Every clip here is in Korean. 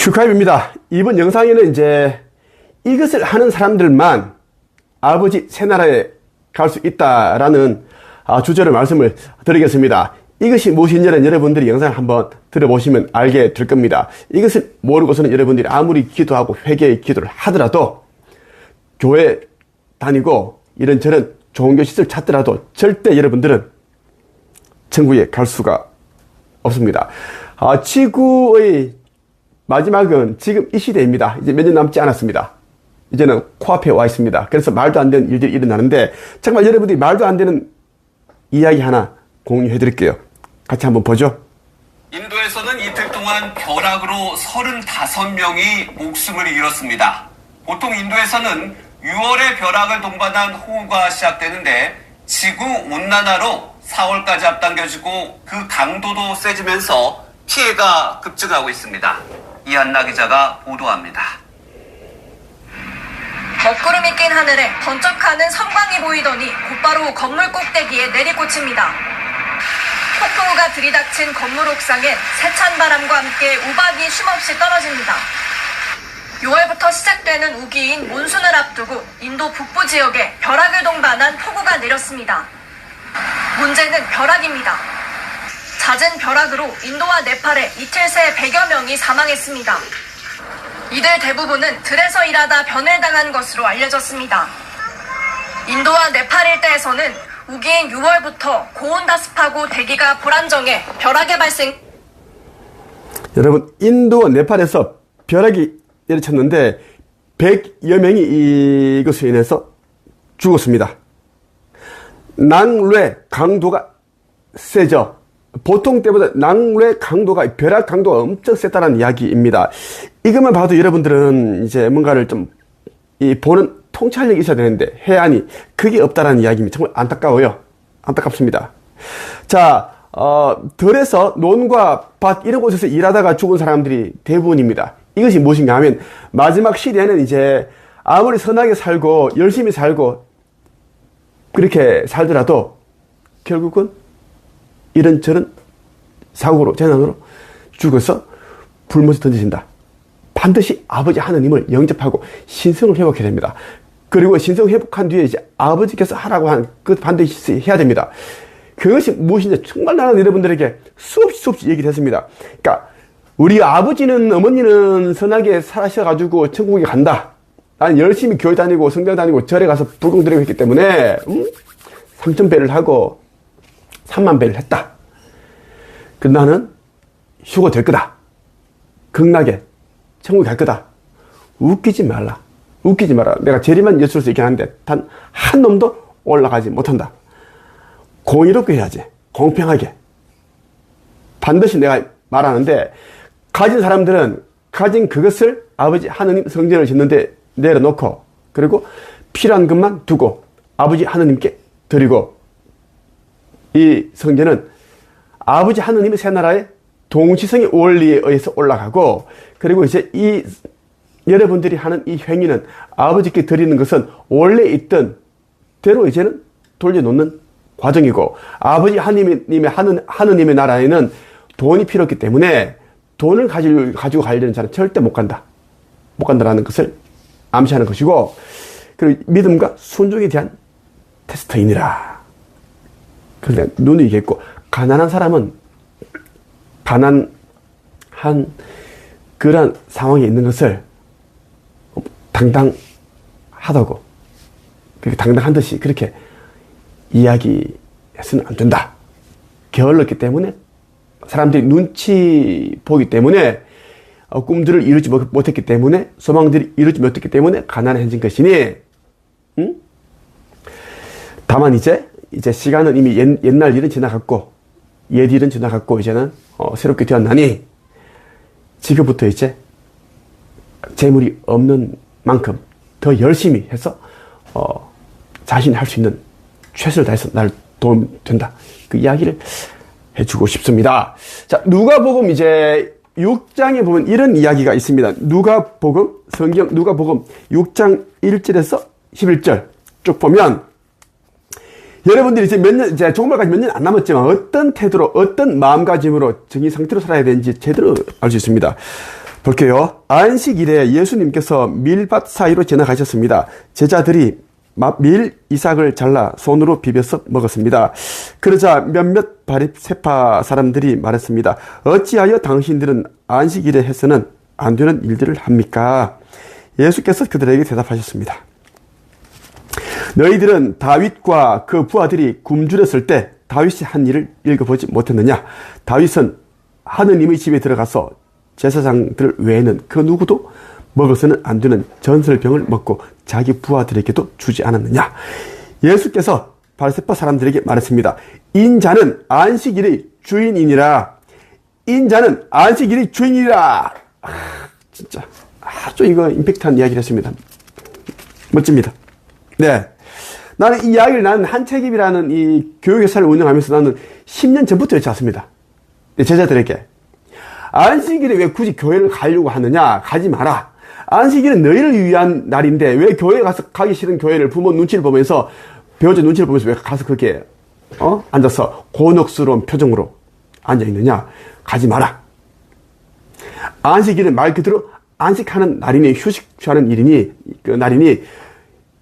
축하입니다. 이번 영상에는 이제 이것을 하는 사람들만 아버지 새나라에 갈 수 있다라는 주제로 말씀을 드리겠습니다. 이것이 무엇인지는 여러분들이 영상을 한번 들어보시면 알게 될 겁니다. 이것을 모르고서는 여러분들이 아무리 기도하고 회개의 기도를 하더라도 교회 다니고 이런저런 좋은 교시설 찾더라도 절대 여러분들은 천국에 갈 수가 없습니다. 지구의 마지막은 지금 이 시대입니다. 이제 몇 년 남지 않았습니다. 이제는 코앞에 와 있습니다. 그래서 말도 안 되는 일들이 일어나는데 정말 여러분들이 말도 안 되는 이야기 하나 공유해 드릴게요. 같이 한번 보죠. 인도에서는 이틀 동안 벼락으로 35명이 목숨을 잃었습니다. 보통 인도에서는 6월에 벼락을 동반한 호우가 시작되는데 지구온난화로 4월까지 앞당겨지고 그 강도도 세지면서 피해가 급증하고 있습니다. 이한나 기자가 보도합니다. 먹구름이 낀 하늘에 번쩍하는 섬광이 보이더니 곧바로 건물 꼭대기에 내리꽂힙니다. 폭풍우가 들이닥친 건물 옥상엔 세찬 바람과 함께 우박이 쉼없이 떨어집니다. 6월부터 시작되는 우기인 몬순을 앞두고 인도 북부 지역에 벼락을 동반한 폭우가 내렸습니다. 문제는 벼락입니다. 잦은 벼락으로 인도와 네팔에 이틀 새 100여 명이 사망했습니다. 이들 대부분은 들에서 일하다 변을 당한 것으로 알려졌습니다. 인도와 네팔 일대에서는 우기인 6월부터 고온다습하고 대기가 불안정해 벼락의 발생. 여러분, 인도와 네팔에서 벼락이 내리쳤는데 100여 명이 이것으로 인해서 죽었습니다. 난뢰 강도가 세죠. 보통 때보다 난뢰 강도가, 벼락 강도가 엄청 세다는 이야기입니다. 이것만 봐도 여러분들은 이제 뭔가를 좀 보는 통찰력이 있어야 되는데 해안이 그게 없다라는 이야기입니다. 정말 안타까워요. 안타깝습니다. 자, 들에서 논과 밭 이런 곳에서 일하다가 죽은 사람들이 대부분입니다. 이것이 무엇인가 하면 마지막 시대에는 이제 아무리 선하게 살고 열심히 살고 그렇게 살더라도 결국은 이런저런 사고로 재난으로 죽어서 불못에 던져진다. 반드시 아버지 하느님을 영접하고 신성을 회복해야 됩니다. 그리고 신성 회복한 뒤에 이제 아버지께서 하라고 한 그 반드시 해야 됩니다. 그것이 무엇인지 정말 나는 여러분들에게 수없이 얘기를 했습니다. 그러니까 우리 아버지는 어머니는 선하게 살아셔가지고 천국에 간다. 나는 열심히 교회 다니고 성당 다니고 절에 가서 불공 드리고 했기 때문에 3,000배를 하고 30,000배를 했다. 그 나는 휴거 될 거다. 극락에 천국에 갈 거다. 웃기지 말라. 웃기지 마라. 내가 재림한 예수로서 있긴 한데 단 한 놈도 올라가지 못한다. 공의롭게 해야지. 공평하게. 반드시 내가 말하는데 가진 사람들은 가진 그것을 아버지 하느님 성전을 짓는데 내려놓고 그리고 필요한 것만 두고 아버지 하느님께 드리고 이 성전은 아버지 하느님의 새나라의 동시성의 원리에 의해서 올라가고 그리고 이제 이 여러분들이 하는 이 행위는 아버지께 드리는 것은 원래 있던 대로 이제는 돌려놓는 과정이고 아버지 하느님의 나라에는 돈이 필요 없기 때문에 돈을 가지고 가려는 자는 절대 못 간다. 못 간다라는 것을 암시하는 것이고 그리고 믿음과 순종에 대한 테스트이니라. 그런데 눈이 있겠고 가난한 사람은 가난한 그러한 상황에 있는 것을 당당하다고 그렇게 당당한 듯이 그렇게 이야기해서는 안 된다. 게을렀기 때문에 사람들이 눈치 보기 때문에 꿈들을 이루지 못했기 때문에 소망들이 이루지 못했기 때문에 가난해진 것이니 다만 이제 시간은 이미 옛날 일은 지나갔고 옛 일은 지나갔고 이제는 새롭게 되었나니 지금부터 이제 재물이 없는 만큼 더 열심히 해서 자신이 할 수 있는 최선을 다해서 날 도움 된다. 그 이야기를 해주고 싶습니다. 자, 누가복음 이제 6장에 보면 이런 이야기가 있습니다. 누가복음, 성경 누가복음 6장 1절에서 11절 쭉 보면 여러분들이 이제 종말까지 몇 년 안 남았지만 어떤 태도로, 어떤 마음가짐으로 정의 상태로 살아야 되는지 제대로 알 수 있습니다. 볼게요. 안식일에 예수님께서 밀밭 사이로 지나가셨습니다. 제자들이 밀 이삭을 잘라 손으로 비벼서 먹었습니다. 그러자 몇몇 바리새파 사람들이 말했습니다. 어찌하여 당신들은 안식일에 해서는 안 되는 일들을 합니까? 예수께서 그들에게 대답하셨습니다. 너희들은 다윗과 그 부하들이 굶주렸을 때 다윗이 한 일을 읽어보지 못했느냐? 다윗은 하느님의 집에 들어가서 제사장들 외에는 그 누구도 먹어서는 안 되는 전설병을 먹고 자기 부하들에게도 주지 않았느냐? 예수께서 바리새파 사람들에게 말했습니다. 인자는 안식일의 주인이니라. 인자는 안식일의 주인이라. 진짜 아주 이거 임팩트한 이야기를 했습니다. 멋집니다. 네. 나는 이 이야기를 나는 한책임이라는 이 교육회사를 운영하면서 나는 10년 전부터 외쳐왔습니다. 제자들에게. 안식일에 왜 굳이 교회를 가려고 하느냐? 가지 마라. 안식일은 너희를 위한 날인데 왜 교회 가서 가기 싫은 교회를 부모 눈치를 보면서 배우자 눈치를 보면서 왜 가서 그렇게 앉아서 곤혹스러운 표정으로 앉아있느냐? 가지 마라. 안식일은 말 그대로 안식하는 날이니 휴식 취하는 일이니 그 날이니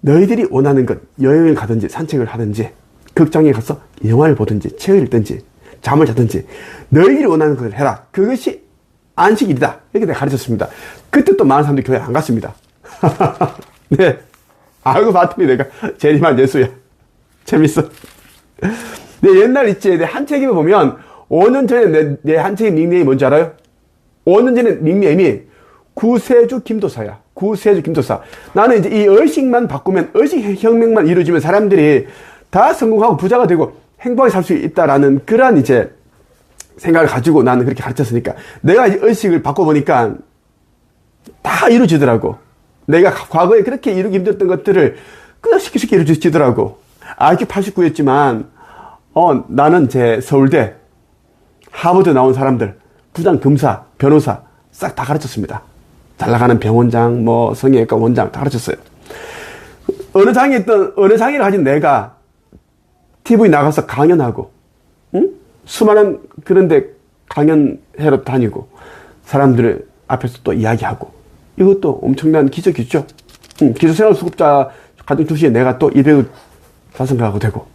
너희들이 원하는 것 여행을 가든지 산책을 하든지 극장에 가서 영화를 보든지 책을 읽든지 잠을 자든지 너희들이 원하는 것을 해라. 그것이 안식일이다. 이렇게 내가 가르쳤습니다. 그때 또 많은 사람들이 교회 안 갔습니다. 네. 알고 봤더니 내가 재림한 예수야. 재밌어. 내 옛날 있지. 내 한책임에 보면 5년 전에 내 한책임 닉네임이 뭔지 알아요? 5년 전에 닉네임이 구세주 김도사야. 구세주 김도사. 나는 이제 이 의식만 바꾸면, 의식 혁명만 이루어지면 사람들이 다 성공하고 부자가 되고 행복하게 살 수 있다라는 그런 이제 생각을 가지고 나는 그렇게 가르쳤으니까 내가 이제 의식을 바꿔보니까 다 이루어지더라고. 내가 과거에 그렇게 이루기 힘들었던 것들을 그냥 쉽게 이루어지더라고. IQ 89였지만 나는 제 서울대 하버드 나온 사람들 부장, 검사, 변호사 싹 다 가르쳤습니다. 잘 나가는 병원장, 뭐 성형외과 원장 다 가르쳤어요. 어느 장애를 가진 내가 TV에 나가서 강연하고, 응? 수많은 그런데 강연회로 다니고 사람들 앞에서 또 이야기하고 이것도 엄청난 기적이죠. 기초생활수급자 가정 출신에 내가 또 200을 자선가하고 되고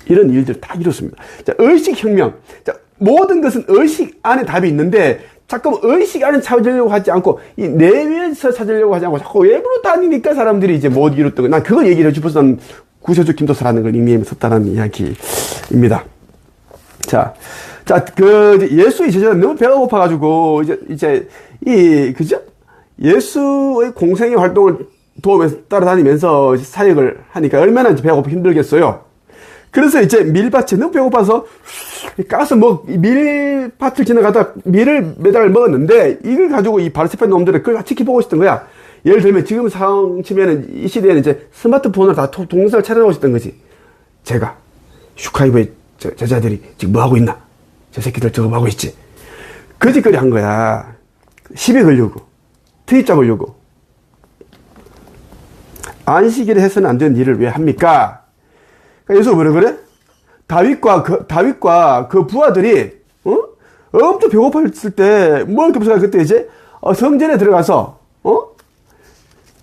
이런 일들 다 이뤘습니다. 자, 의식혁명. 자, 모든 것은 의식 안에 답이 있는데 자꾸 의식 안에 찾으려고 하지 않고 이 내면에서 찾으려고 하지 않고 자꾸 외부로 다니니까 사람들이 이제 못 이뤘던 거. 난 그걸 얘기를 싶어서 난 구세주 김도사라는 걸 닉네임에 썼다는 이야기입니다. 자, 예수의 제자는 너무 배가 고파가지고, 그죠? 예수의 공생의 활동을 도우면서, 따라다니면서 사역을 하니까 얼마나 배가 고파 힘들겠어요. 그래서 이제 밀밭에 너무 배고파서 가서 밀밭을 지나가다 밀을 매달 먹었는데, 이걸 가지고 이 바리새파 놈들은 그걸 지켜보고 있었던 거야. 예를 들면 지금 상황 치면은 이 시대에는 이제 스마트폰을 다 동영상을 촬영하고 있었던 거지. 제가 슈카이브의 제자들이 지금 뭐 하고 있나? 저 새끼들 저거 뭐 하고 있지? 거짓거리 한 거야. 시비 걸려고. 트집 잡으려고. 안식일에 해서는 안 되는 일을 왜 합니까? 그러니까 예수가 뭐라 그래? 다윗과 그 부하들이, 엄청 배고팠을 때, 뭘 급사가 그때 이제, 성전에 들어가서,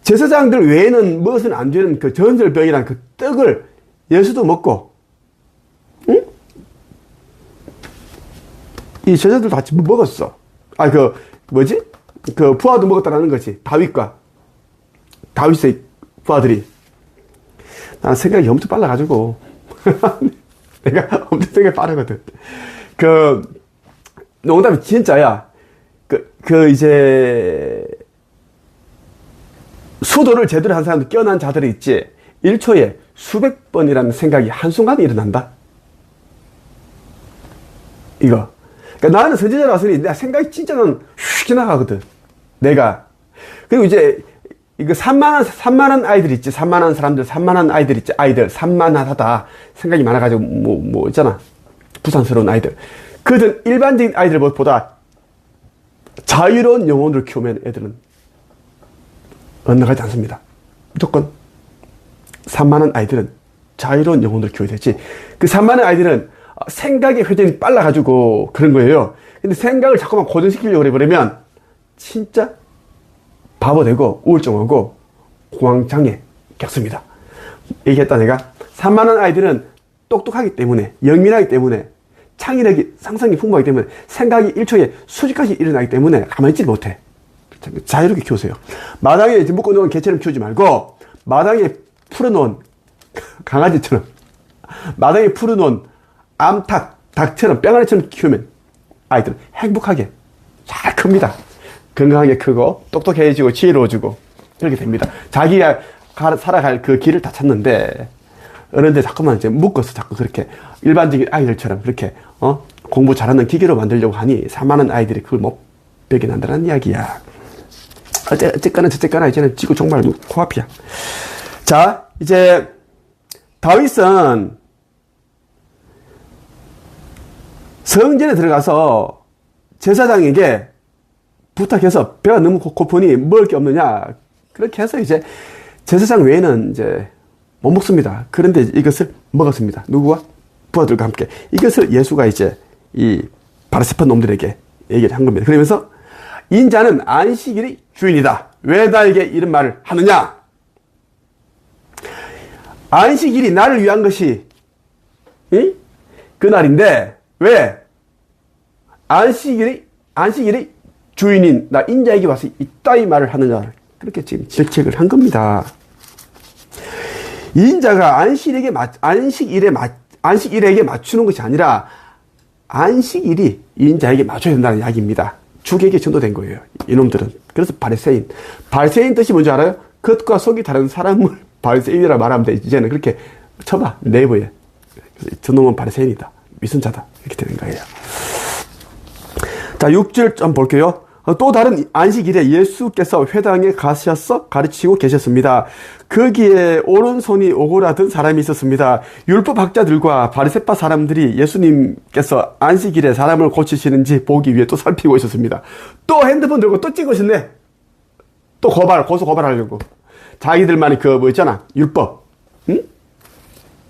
제사장들 외에는 먹어서는 안 되는 그 전설병이란 그 떡을 예수도 먹고, 응? 이 제자들도 같이 먹었어. 그 부하도 먹었다라는 거지. 다윗의 부하들이. 나는 생각이 엄청 빨라가지고. 내가 엄청 생각이 빠르거든. 농담이 진짜야. 수도를 제대로 한 사람도 깨어난 자들이 있지. 1초에 수백 번이라는 생각이 한순간에 일어난다. 이거. 그러니까 나는 선지자라서니 내 생각이 진짜 는 휙 지나가거든. 내가. 그리고 이제, 이거 산만한 아이들 있지. 산만한 아이들 있지. 산만하다. 생각이 많아가지고, 있잖아. 부산스러운 아이들. 그들 일반적인 아이들보다 자유로운 영혼을 키우면 애들은 엇나가지 않습니다. 무조건 산만한 아이들은 자유로운 영혼을 키워야 되지. 그 산만한 아이들은 생각의 회전이 빨라가지고 그런 거예요. 근데 생각을 자꾸만 고정시키려고 그러면 진짜 바보 되고 우울증 오고 공황장애 겪습니다. 얘기했다 내가. 산만한 아이들은 똑똑하기 때문에, 영민하기 때문에, 창의력이, 상상력이 풍부하기 때문에, 생각이 1초에 수직까지 일어나기 때문에 가만히 있지 못해. 자유롭게 키우세요. 마당에 묶어놓은 개처럼 키우지 말고 마당에 풀어놓은 강아지처럼, 마당에 풀어놓은 암탉, 닭처럼, 뺑아리처럼 키우면 아이들은 행복하게 잘 큽니다. 건강하게 크고 똑똑해지고 지혜로워지고 그렇게 됩니다. 자기가 살아갈 그 길을 다 찾는데 어른들 자꾸만 이제 묶어서 자꾸 그렇게 일반적인 아이들처럼 그렇게 공부 잘하는 기계로 만들려고 하니 산만한 아이들이 그걸 못 배겨난다는 이야기야. 어쨌거나 이제는 지구 정말 코앞이야. 자, 이제 다윗은 성전에 들어가서 제사장에게 부탁해서 배가 너무 고프니 먹을 게 없느냐. 그렇게 해서 이제 제사장 외에는 이제 못 먹습니다. 그런데 이것을 먹었습니다. 누구와? 부하들과 함께. 이것을 예수가 이제 이 바리새파 놈들에게 얘기를 한 겁니다. 그러면서 인자는 안식일이 주인이다. 왜 나에게 이런 말을 하느냐? 안식일이 나를 위한 것이 그날인데 왜? 안식일이 주인인 나 인자에게 와서 이따위 말을 하느냐. 그렇게 지금 질책을 한 겁니다. 인자가 안식일에게 맞추는 것이 아니라 안식일이 인자에게 맞춰야 된다는 이야기입니다. 주객에 전도된 거예요. 이놈들은. 그래서 바리새인 뜻이 뭔지 알아요? 겉과 속이 다른 사람을 바리새인이라 말하면 돼. 이제는 그렇게 쳐봐. 네이버에. 저놈은 바리새인이다. 위선자다. 이렇게 되는 거예요. 자, 6절 좀 볼게요. 또 다른 안식일에 예수께서 회당에 가셔서 가르치고 계셨습니다. 거기에 오른손이 오고라든 사람이 있었습니다. 율법학자들과 바리새파 사람들이 예수님께서 안식일에 사람을 고치시는지 보기 위해 또 살피고 있었습니다. 또 핸드폰 들고 또 찍으셨네. 또 고소 고발하려고. 자기들만의 그 뭐 있잖아. 율법. 응?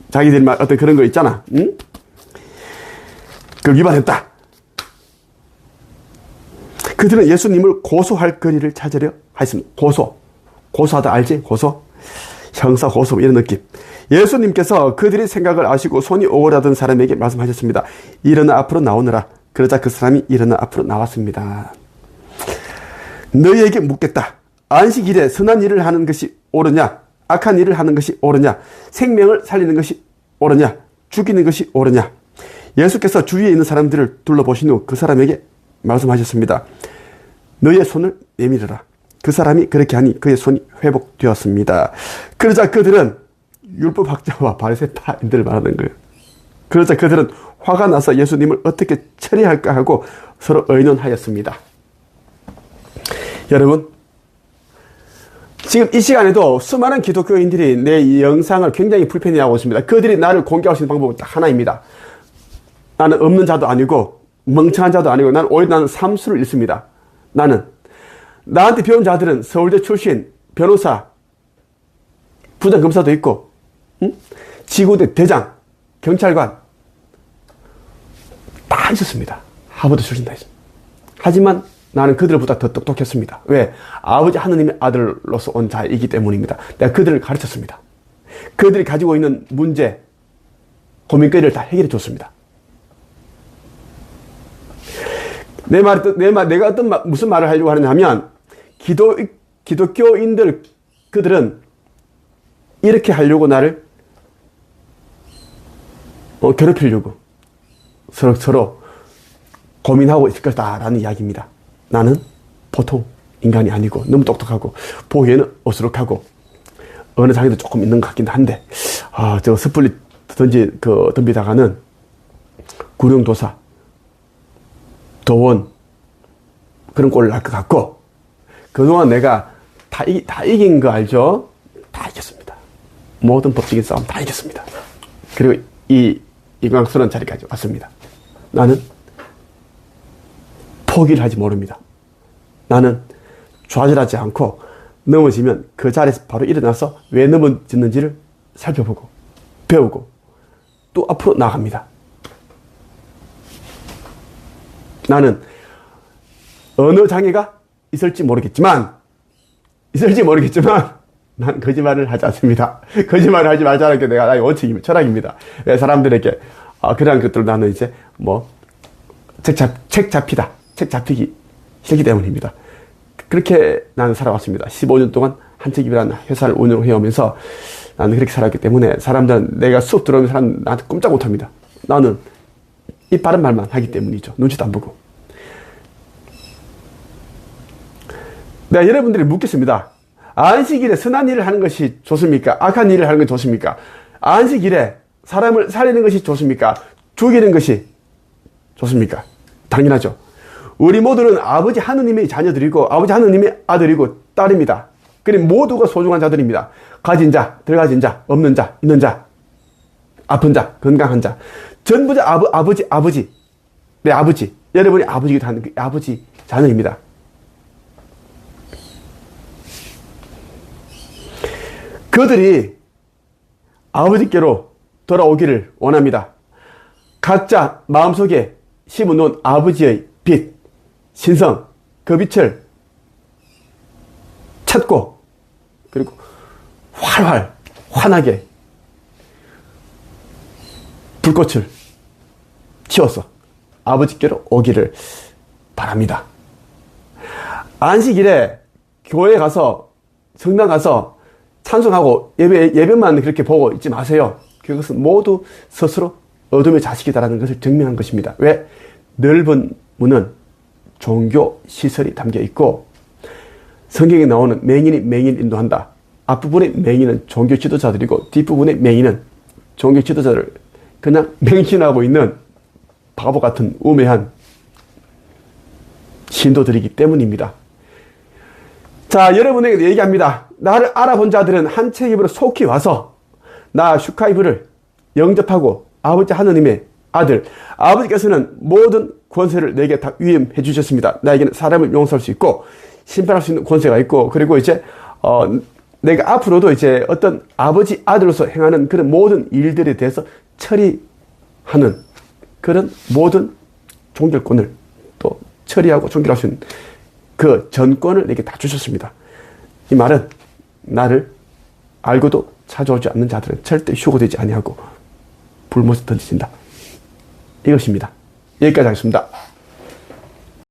자기들만 어떤 그런 거 있잖아. 응? 그 위반했다. 그들은 예수님을 고소할 거리를 찾으려 하였습니다. 고소하다 알지? 형사 고소 이런 느낌. 예수님께서 그들의 생각을 아시고 손이 오그라든 사람에게 말씀하셨습니다. 일어나 앞으로 나오너라. 그러자 그 사람이 일어나 앞으로 나왔습니다. 너희에게 묻겠다. 안식일에 선한 일을 하는 것이 옳으냐? 악한 일을 하는 것이 옳으냐? 생명을 살리는 것이 옳으냐? 죽이는 것이 옳으냐? 예수께서 주위에 있는 사람들을 둘러보신 후 그 사람에게 말씀하셨습니다. 너의 손을 내밀어라. 그 사람이 그렇게 하니 그의 손이 회복되었습니다. 그러자 그들은 율법학자와 바리새파인들을 말하는 거예요. 그러자 그들은 화가 나서 예수님을 어떻게 처리할까 하고 서로 의논하였습니다. 여러분, 지금 이 시간에도 수많은 기독교인들이 내 영상을 굉장히 불편해하고 있습니다. 그들이 나를 공격할 수 있는 방법은 딱 하나입니다. 나는 없는 자도 아니고 멍청한 자도 아니고 나는 삼수를 읽습니다. 나한테 배운 자들은 서울대 출신, 변호사, 부장검사도 있고, 지구대 대장, 경찰관 다 있었습니다. 하버드 출신 다 있습니다. 하지만 나는 그들보다 더 똑똑했습니다. 왜? 아버지 하느님의 아들로서 온 자이기 때문입니다. 내가 그들을 가르쳤습니다. 그들이 가지고 있는 문제, 고민거리를 다 해결해 줬습니다. 내가 무슨 말을 하려고 하느냐 하면, 기독교인들, 그들은 이렇게 하려고 나를, 괴롭히려고 서로 고민하고 있을 것이다라는 이야기입니다. 나는 보통 인간이 아니고, 너무 똑똑하고, 보기에는 어수룩하고, 어느 장애도 조금 있는 것 같긴 한데, 저 스플릿 덤비다가는 구룡도사, 도원 그런 꼴을 날 것 같고, 그동안 내가 다 이긴 거 알죠? 다 이겼습니다. 모든 법적인 싸움 다 이겼습니다. 그리고 이 영광스러운 자리까지 왔습니다. 나는 포기를 하지 모릅니다. 나는 좌절하지 않고 넘어지면 그 자리에서 바로 일어나서 왜 넘어졌는지를 살펴보고 배우고 또 앞으로 나아갑니다. 나는 어느 장애가 있을지 모르겠지만 난 거짓말을 하지 않습니다. 거짓말을 하지 말자는 게 나의 원칙입니다. 철학입니다. 사람들에게 그러한 것들을 나는 이제 책 잡히기 싫기 때문입니다. 그렇게 나는 살아왔습니다. 15년 동안 한책입이라는 회사를 운영해오면서 나는 그렇게 살았기 때문에 사람들은 내가 수업 들어오면 사람 나한테 꼼짝 못합니다. 나는 이 바른 말만 하기 때문이죠. 눈치도 안 보고. 내가 여러분들이 묻겠습니다. 안식일에 선한 일을 하는 것이 좋습니까? 악한 일을 하는 것이 좋습니까? 안식일에 사람을 살리는 것이 좋습니까? 죽이는 것이 좋습니까? 당연하죠. 우리 모두는 아버지 하느님의 자녀들이고 아버지 하느님의 아들이고 딸입니다. 그리고 모두가 소중한 자들입니다. 가진 자, 들어가진 자, 없는 자, 있는 자, 아픈 자, 건강한 자. 전부 다 아버지. 내 아버지. 여러분이 아버지기도 하는 그 아버지 자녀입니다. 그들이 아버지께로 돌아오기를 원합니다. 각자 마음속에 심어놓은 아버지의 빛, 신성, 그 빛을 찾고 그리고 활활 환하게 불꽃을 치워서 아버지께로 오기를 바랍니다. 안식일에 교회 가서 성당 가서 찬송하고 예배만 그렇게 보고 있지 마세요. 그것은 모두 스스로 어둠의 자식이다라는 것을 증명한 것입니다. 왜? 넓은 문은 종교 시설이 담겨 있고 성경에 나오는 맹인이 맹인 인도한다. 앞부분의 맹인은 종교 지도자들이고 뒷부분의 맹인은 종교 지도자를 그냥 맹신하고 있는 바보 같은 우매한 신도들이기 때문입니다. 자, 여러분에게 얘기합니다. 나를 알아본 자들은 한책입으로 속히 와서 나 슈카이브를 영접하고 아버지 하느님의 아들, 아버지께서는 모든 권세를 내게 다 위임해 주셨습니다. 나에게는 사람을 용서할 수 있고 심판할 수 있는 권세가 있고 그리고 이제 내가 앞으로도 이제 어떤 아버지 아들로서 행하는 그런 모든 일들에 대해서 처리하는 그런 모든 종결권을 또 처리하고 종결할 수 있는 그 전권을 내게 다 주셨습니다. 이 말은 나를 알고도 찾아오지 않는 자들은 절대 휴고되지 아니하고 불못에 던지진다. 이것입니다. 여기까지 하겠습니다.